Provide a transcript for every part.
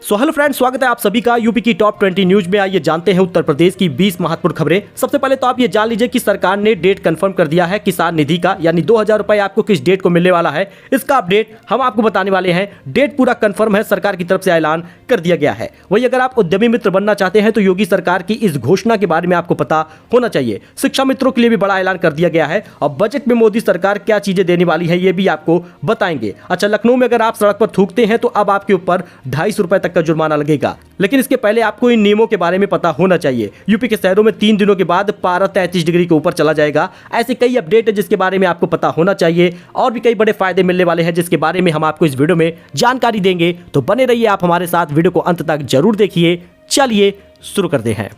So hello friends, स्वागत है आप सभी का यूपी की टॉप 20 न्यूज में। आइए जानते हैं उत्तर प्रदेश की 20 महत्वपूर्ण खबरें। सबसे पहले तो आप ये जान लीजिए कि सरकार ने डेट कंफर्म कर दिया है किसान निधि का, यानी 2000 रुपए आपको किस डेट को मिलने वाला है, इसका अपडेट हम आपको बताने वाले हैं। डेट पूरा कंफर्म है, सरकार की तरफ से ऐलान कर दिया गया है। वही अगर आप उद्यमी मित्र बनना चाहते हैं तो योगी सरकार की इस घोषणा के बारे में आपको पता होना चाहिए। शिक्षा मित्रों के लिए भी बड़ा ऐलान कर दिया गया है और बजट में मोदी सरकार क्या चीजें देने वाली है ये भी आपको बताएंगे। अच्छा, लखनऊ में अगर आप सड़क पर थूकते हैं तो अब आपके ऊपर 250 रुपए तक का जुर्माना लगेगा, लेकिन इसके पहले आपको इन नियमों के बारे में पता होना चाहिए। यूपी के शहरों में 3 दिनों के बाद पारा 33 डिग्री के ऊपर चला जाएगा। ऐसे कई अपडेट है जिसके बारे में आपको पता होना चाहिए और भी कई बड़े फायदे मिलने वाले हैं जिसके बारे में हम आपको इस वीडियो में जानकारी देंगे। तो बने रहिए आप हमारे साथ, वीडियो को अंत तक जरूर देखिए। चलिए शुरू करते हैं।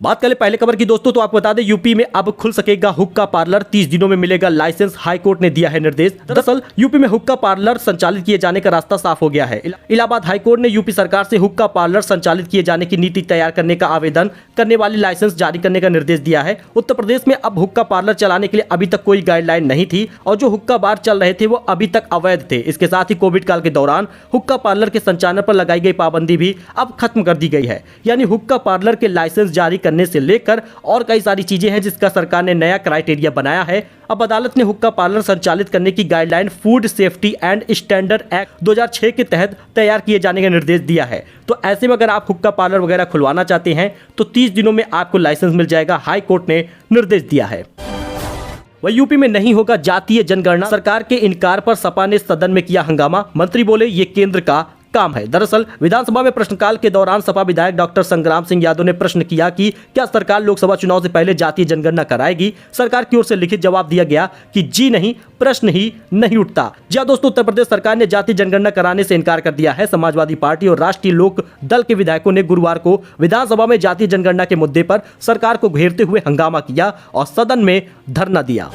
बात करें पहले खबर की दोस्तों, तो आपको बता दें यूपी में अब खुल सकेगा हुक्का पार्लर, 30 दिनों में मिलेगा लाइसेंस। हाई कोर्ट ने दिया है निर्देश। दरअसल यूपी में हुक्का पार्लर संचालित किए जाने का रास्ता साफ हो गया है। इलाहाबाद हाई कोर्ट ने यूपी सरकार से हुक्का पार्लर संचालित किए जाने की नीति तैयार करने का आवेदन करने वाली लाइसेंस जारी करने का निर्देश दिया है। उत्तर प्रदेश में अब हुक्का पार्लर चलाने के लिए अभी तक कोई गाइडलाइन नहीं थी और जो हुक्का बार चल रहे थे वो अभी तक अवैध थे। इसके साथ ही कोविड काल के दौरान हुक्का पार्लर के संचालन पर लगाई गई पाबंदी भी अब खत्म कर दी गई है। यानी हुक्का पार्लर के लाइसेंस जारी करने से लेकर और कई सारी चीजें हैं जिसका सरकार ने नया क्राइटेरिया बनाया है। अब अदालत ने हुक्का पार्लर संचालित करने की guideline food safety and standard act 2006 के तहत तैयार किए जाने का निर्देश दिया है। तो ऐसे में अगर आप हुक्का पार्लर वगैरह खुलवाना चाहते हैं तो 30 दिनों में आपको लाइसेंस मिल जाएगा, हाई कोर्ट ने निर्देश दिया है। वही यूपी में नहीं होगा जातीय जनगणना, सरकार के इनकार पर सपा ने सदन में किया हंगामा। मंत्री बोले ये केंद्र का काम है। दरअसल विधानसभा में प्रश्नकाल के दौरान सपा विधायक डॉक्टर संग्राम सिंह यादव ने प्रश्न किया कि क्या सरकार लोकसभा चुनाव से पहले जातीय जनगणना कराएगी। सरकार की ओर से लिखित जवाब दिया गया कि जी नहीं, प्रश्न ही नहीं उठता। जी दोस्तों, उत्तर प्रदेश सरकार ने जातीय जनगणना कराने से इनकार कर दिया है। समाजवादी पार्टी और राष्ट्रीय लोक दल के विधायकों ने गुरुवार को विधानसभा में जातीय जनगणना के मुद्दे पर सरकार को घेरते हुए हंगामा किया और सदन में धरना दिया।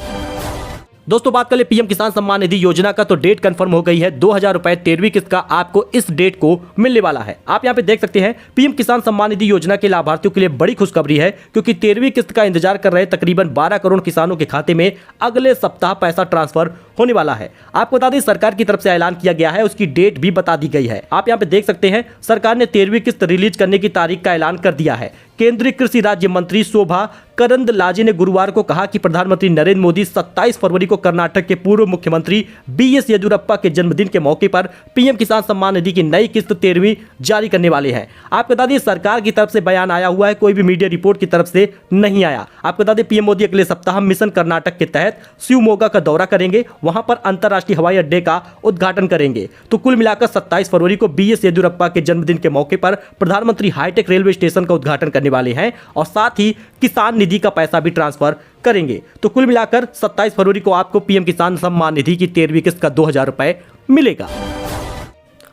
दोस्तों, बात करें पीएम किसान सम्मान निधि योजना का, तो डेट कंफर्म हो गई है। 2000 रुपए 13वीं किस्त का आपको इस डेट को मिलने वाला है। आप यहां पे देख सकते हैं पीएम किसान सम्मान निधि योजना के लाभार्थियों के लिए बड़ी खुशखबरी है, क्योंकि 13वीं किस्त का इंतजार कर रहे तकरीबन 12 करोड़ किसानों के खाते में अगले सप्ताह पैसा ट्रांसफर होने वाला है। आपको बता दें सरकार की तरफ से ऐलान किया गया है, उसकी डेट भी बता दी गई है। आप यहां पे देख सकते हैं सरकार ने 13वीं किस्त रिलीज करने की तारीख का ऐलान कर दिया है। केंद्रीय कृषि राज्य मंत्री शोभा करंदलाजे ने गुरुवार को कहा कि प्रधानमंत्री नरेंद्र मोदी 27 फरवरी को कर्नाटक के पूर्व मुख्यमंत्री बीएस येदियुरप्पा के जन्मदिन के मौके पर पीएम किसान सम्मान निधि की नई किस्त 13वीं जारी करने वाले हैं। आपको बता दें सरकार की तरफ से बयान आया हुआ है, कोई भी मीडिया रिपोर्ट की तरफ से नहीं आया। आपको बता दें पीएम मोदी अगले सप्ताह मिशन कर्नाटक के तहत शिवमोगा का दौरा करेंगे, वहां पर अंतर्राष्ट्रीय हवाई अड्डे का उद्घाटन करेंगे। तो कुल मिलाकर 27 फरवरी को बीएस येदियुरप्पा के जन्मदिन के मौके पर प्रधानमंत्री हाईटेक रेलवे स्टेशन का उद्घाटन करने वाले हैं और साथ ही किसान निधि का पैसा भी ट्रांसफर करेंगे। तो कुल मिलाकर 27 फरवरी को आपको पीएम किसान सम्मान निधि की 13वीं किस्त का 2000 रुपए मिलेगा।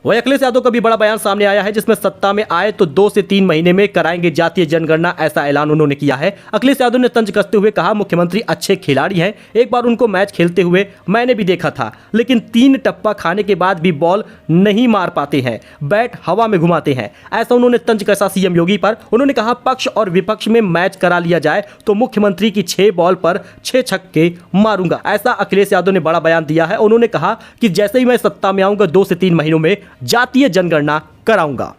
वही अखिलेश यादव का भी बड़ा बयान सामने आया है, जिसमें सत्ता में आए तो 2 से 3 महीने में कराएंगे जातीय जनगणना, ऐसा ऐलान उन्होंने किया है। अखिलेश यादव ने तंज कसते हुए कहा मुख्यमंत्री अच्छे खिलाड़ी हैं, एक बार उनको मैच खेलते हुए मैंने भी देखा था, लेकिन 3 टप्पा खाने के बाद भी बॉल नहीं मार पाते हैं, बैट हवा में घुमाते हैं, ऐसा उन्होंने तंज कसा सीएम योगी पर। उन्होंने कहा पक्ष और विपक्ष में मैच करा लिया जाए तो मुख्यमंत्री की 6 बॉल पर 6 छक्के मारूंगा, ऐसा अखिलेश यादव ने बड़ा बयान दिया है। उन्होंने कहा कि जैसे ही मैं सत्ता में आऊंगा 2 से 3 महीनों में जातीय जनगणना कराऊंगा।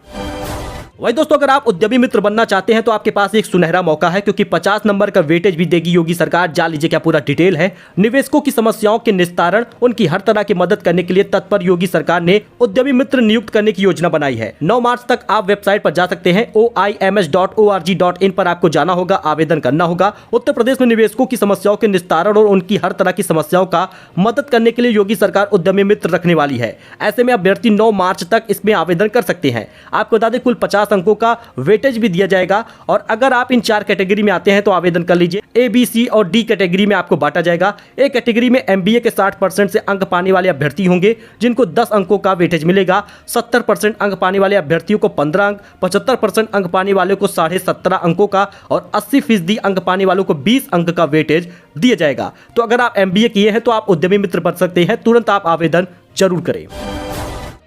वही दोस्तों, अगर आप उद्यमी मित्र बनना चाहते हैं तो आपके पास एक सुनहरा मौका है, क्योंकि 50 नंबर का वेटेज भी देगी योगी सरकार। जान लीजिए क्या पूरा डिटेल है। निवेशकों की समस्याओं के निस्तारण, उनकी हर तरह की मदद करने के लिए तत्पर योगी सरकार ने उद्यमी मित्र नियुक्त करने की योजना बनाई है। 9 मार्च तक आप वेबसाइट पर जा सकते हैं, oims.org.in पर आपको जाना होगा, आवेदन करना होगा। उत्तर प्रदेश में निवेशकों की समस्याओं के निस्तारण और उनकी हर तरह की समस्याओं का मदद करने के लिए योगी सरकार उद्यमी मित्र रखने वाली है। ऐसे में अभ्यर्थी 9 मार्च तक इसमें आवेदन कर सकते हैं। आपको बता दें कुल 50 अंकों का वेटेज भी दिया जाएगा और अगर आप इन 4 कैटेगरी में आते हैं तो आवेदन कर लीजिए। ए, बी, सी और डी कैटेगरी में आपको बांटा जाएगा। ए कैटेगरी में एमबीए के 60% से अंक पाने वाले अभ्यर्थी होंगे, जिनको 10 अंकों का वेटेज मिलेगा। 70% अंक पाने वाले अभ्यर्थियों को 15 अंक, 75% अंक पाने वालों को 17.5 अंकों का और 80% अंक पाने वालों को 20 अंक का वेटेज दिया जाएगा। तो अगर आप एमबीए किए हैं तो आप उद्यमी मित्र बन सकते हैं, तुरंत आप आवेदन जरूर करें।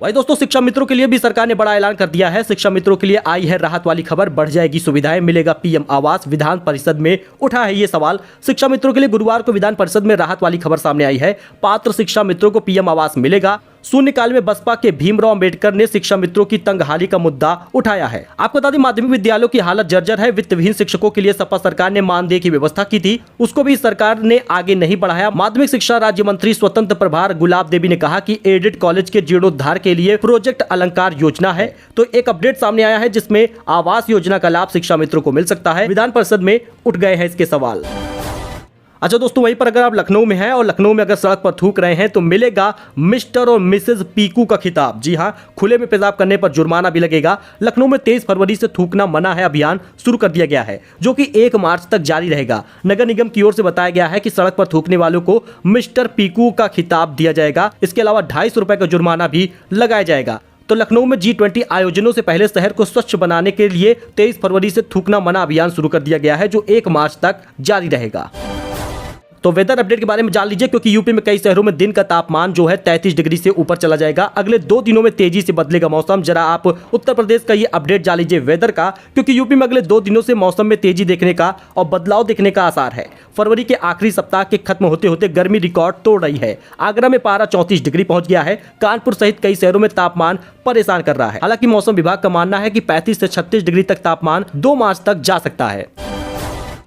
वही दोस्तों, शिक्षा मित्रों के लिए भी सरकार ने बड़ा ऐलान कर दिया है। शिक्षा मित्रों के लिए आई है राहत वाली खबर, बढ़ जाएगी सुविधाएं, मिलेगा पीएम आवास। विधान परिषद में उठा है ये सवाल। शिक्षा मित्रों के लिए गुरुवार को विधान परिषद में राहत वाली खबर सामने आई है। पात्र शिक्षा मित्रों को पीएम आवास मिलेगा। शून्यकाल में बसपा के भीमराव अंबेडकर ने शिक्षा मित्रों की तंगहाली का मुद्दा उठाया है। आपको बता दें, माध्यमिक विद्यालयों की हालत जर्जर है। वित्त विहीन शिक्षकों के लिए सपा सरकार ने मानदेय की व्यवस्था की थी, उसको भी सरकार ने आगे नहीं बढ़ाया। माध्यमिक शिक्षा राज्य मंत्री स्वतंत्र प्रभार गुलाब देवी ने कहा कि एडेड कॉलेज के जीर्णोद्धार के लिए प्रोजेक्ट अलंकार योजना है। तो एक अपडेट सामने आया है जिसमें आवास योजना का लाभ शिक्षा मित्रों को मिल सकता है। विधान परिषद में उठ गए हैं इसके सवाल। अच्छा दोस्तों, वहीं पर अगर आप लखनऊ में हैं और लखनऊ में अगर सड़क पर थूक रहे हैं तो मिलेगा मिस्टर और मिसेज पीकू का खिताब। जी हां, खुले में पेशाब करने पर जुर्माना भी लगेगा। लखनऊ में 23 फरवरी से थूकना मना है अभियान शुरू कर दिया गया है, जो कि 1 मार्च तक जारी रहेगा। नगर निगम की ओर से बताया गया है कि सड़क पर थूकने वालों को मिस्टर पीकू का खिताब दिया जाएगा। इसके अलावा 250 रुपए का जुर्माना भी लगाया जाएगा। तो लखनऊ में G20 आयोजनों से पहले शहर को स्वच्छ बनाने के लिए 23 फरवरी से थूकना मना अभियान शुरू कर दिया गया है, जो 1 मार्च तक जारी रहेगा। तो वेदर अपडेट के बारे में जान लीजिए, क्योंकि यूपी में कई शहरों में दिन का तापमान जो है 33 डिग्री से ऊपर चला जाएगा। अगले 2 दिनों में तेजी से बदलेगा मौसम। जरा आप उत्तर प्रदेश का ये अपडेट जान लीजिए वेदर का, क्योंकि यूपी में अगले 2 दिनों से मौसम में तेजी देखने का और बदलाव देखने का आसार है। फरवरी के आखिरी सप्ताह के खत्म होते होते गर्मी रिकॉर्ड तोड़ रही है। आगरा में पारा 34 डिग्री पहुंच गया है। कानपुर सहित कई शहरों में तापमान परेशान कर रहा है। हालांकि मौसम विभाग का मानना है कि 35 से 36 डिग्री तक तापमान 2 मार्च तक जा सकता है।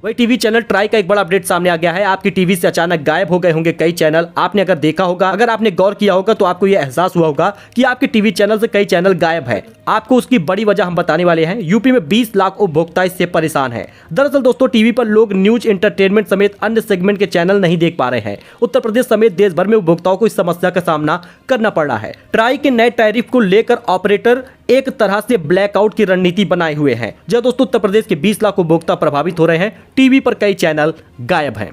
वही टीवी चैनल ट्राई का एक बड़ा अपडेट सामने आ गया है। आपकी टीवी से अचानक गायब हो गए होंगे कई चैनल। आपने अगर देखा होगा, अगर आपने गौर किया होगा तो आपको यह एहसास हुआ होगा कि आपके टीवी चैनल से कई चैनल गायब है। आपको उसकी बड़ी वजह हम बताने वाले हैं। यूपी में 20 लाख उपभोक्ता इससे परेशान है। दरअसल दोस्तों, टीवी पर लोग न्यूज, एंटरटेनमेंट समेत अन्य सेगमेंट के चैनल नहीं देख पा रहे हैं। उत्तर प्रदेश समेत देश भर में उपभोक्ताओं को इस समस्या का सामना करना पड़ रहा है। ट्राई के नए टैरिफ को लेकर ऑपरेटर एक तरह से ब्लैकआउट की रणनीति बनाए हुए हैं। जब दोस्तों उत्तर प्रदेश के 20 लाख उपभोक्ता प्रभावित हो रहे हैं, टीवी पर कई चैनल गायब हैं।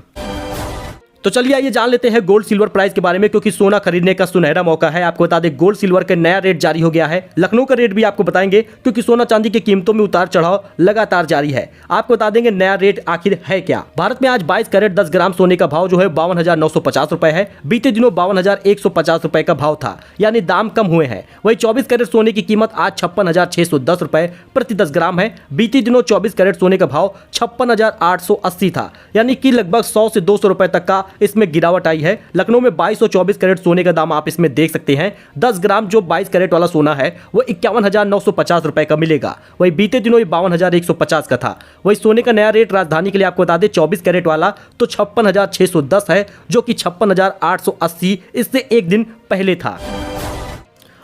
तो चलिए आइए जान लेते हैं गोल्ड सिल्वर प्राइस के बारे में, क्योंकि सोना खरीदने का सुनहरा मौका है। आपको बता दें, गोल्ड सिल्वर का नया रेट जारी हो गया है। लखनऊ का रेट भी आपको बताएंगे, क्योंकि सोना चांदी की कीमतों में उतार चढ़ाव लगातार जारी है। आपको बता देंगे नया रेट आखिर है क्या। भारत में आज 22 कैरेट 10 ग्राम सोने का भाव जो है 52,950 रुपए है। बीते दिनों 52,150 रुपए का भाव था, यानी दाम कम हुए हैं। वही 24 कैरेट सोने की कीमत आज 56,610 रुपए प्रति 10 ग्राम है। बीते दिनों 24 कैरेट सोने का भाव 56,880 था, यानी कि लगभग 100 से 200 रुपए तक का इसमें गिरावट आई है। लखनऊ में 22 और 24 कैरेट सोने का दाम आप इसमें देख सकते हैं। 10 ग्राम जो 22 कैरेट वाला सोना है वो 51,950 रुपए का मिलेगा। वही बीते दिनों 52,150 का था। वही सोने का नया रेट राजधानी के लिए आपको बता दें, 24 कैरेट वाला तो 56,610 है, जो कि 56,880 इससे एक दिन पहले था।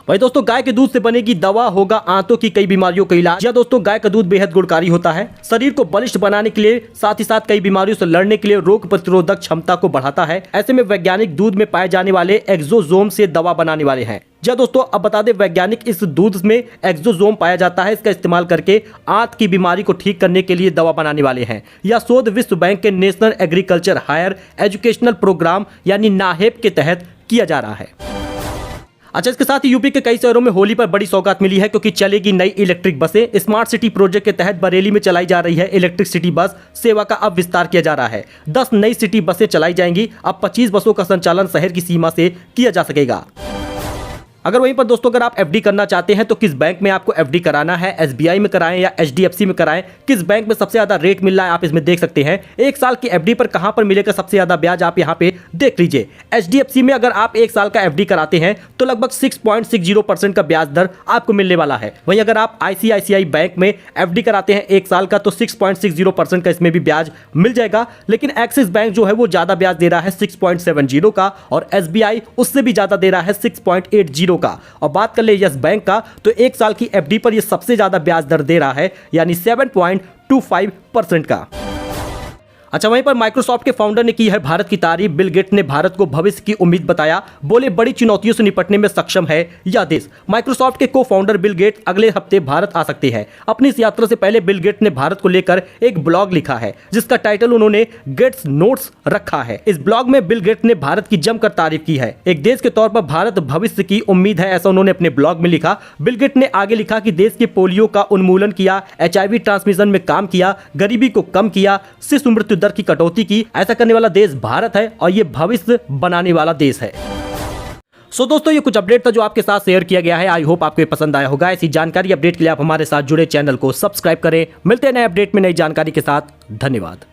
भाई दोस्तों, गाय के दूध से बनेगी दवा, होगा आंतों की कई बीमारियों का इलाज। या दोस्तों, गाय का दूध बेहद गुणकारी होता है। शरीर को बलिष्ठ बनाने के लिए, साथ ही साथ कई बीमारियों से लड़ने के लिए, रोग प्रतिरोधक क्षमता को बढ़ाता है। ऐसे में वैज्ञानिक दूध में पाए जाने वाले एक्सोसोम से दवा बनाने वाले हैं। जी दोस्तों, अब बता दें, वैज्ञानिक इस दूध में एक्सोसोम पाया जाता है। इसका इस्तेमाल करके आंत की बीमारी को ठीक करने के लिए दवा बनाने वाले हैं। यह शोध विश्व बैंक के national agriculture higher educational program यानी नाहेप के तहत किया जा रहा है। अच्छा, इसके साथ ही यूपी के कई शहरों में होली पर बड़ी सौगात मिली है, क्योंकि चलेगी नई इलेक्ट्रिक बसें। स्मार्ट सिटी प्रोजेक्ट के तहत बरेली में चलाई जा रही है इलेक्ट्रिक सिटी बस सेवा का अब विस्तार किया जा रहा है। 10 नई सिटी बसें चलाई जाएंगी। अब 25 बसों का संचालन शहर की सीमा से किया जा सकेगा। अगर वहीं पर दोस्तों, अगर आप एफडी करना चाहते हैं तो किस बैंक में आपको एफडी कराना है, एसबीआई में कराएं या एचडीएफसी में कराएं, किस बैंक में सबसे ज्यादा रेट मिल रहा है आप इसमें देख सकते हैं। 1 साल की एफडी पर कहां पर मिलेगा सबसे ज्यादा ब्याज, आप यहां पे देख लीजिए। एचडीएफसी में अगर आप 1 साल का एफडी कराते हैं तो लगभग 6.60% का ब्याज दर आपको मिलने वाला है। वहीं अगर आप आईसीआईसीआई बैंक में एफडी कराते हैं 1 साल का तो 6.60% का इसमें भी ब्याज मिल जाएगा। लेकिन एक्सिस बैंक जो है वो ज्यादा ब्याज दे रहा है 6.70 का, और एसबीआई उससे भी ज्यादा दे रहा है 6.80 का। और बात कर ले यस बैंक का, तो 1 साल की एफडी पर यह सबसे ज्यादा ब्याज दर दे रहा है, यानी 7.25% का। अच्छा, वहीं पर माइक्रोसॉफ्ट के फाउंडर ने की है भारत की तारीफ। बिल गेट्स ने भारत को भविष्य की उम्मीद बताया। बोले, बड़ी चुनौतियों से निपटने में सक्षम है यह देश। माइक्रोसॉफ्ट के को फाउंडर बिल गेट्स अगले हफ्ते भारत आ सकते हैं। अपनी इस यात्रा से पहले बिल गेट्स ने भारत को लेकर एक ब्लॉग लिखा है, जिसका टाइटल उन्होंने गेट्स नोट्स रखा है। इस ब्लॉग में बिल गेट्स ने भारत की जमकर तारीफ की है। एक देश के तौर पर भारत भविष्य की उम्मीद है, ऐसा उन्होंने अपने ब्लॉग में लिखा। बिल गेट्स ने आगे लिखा कि देश के पोलियो का उन्मूलन किया, HIV ट्रांसमिशन में काम किया, गरीबी को कम किया, शिशु मृत्यु दर की कटौती की। ऐसा करने वाला देश भारत है और ये भविष्य बनाने वाला देश है। सो दोस्तों, ये कुछ अपडेट था जो आपके साथ शेयर किया गया है। आई होप आपको पसंद आया होगा। ऐसी जानकारी अपडेट के लिए आप हमारे साथ जुड़े, चैनल को सब्सक्राइब करें। मिलते हैं नए अपडेट में नई जानकारी के साथ। धन्यवाद।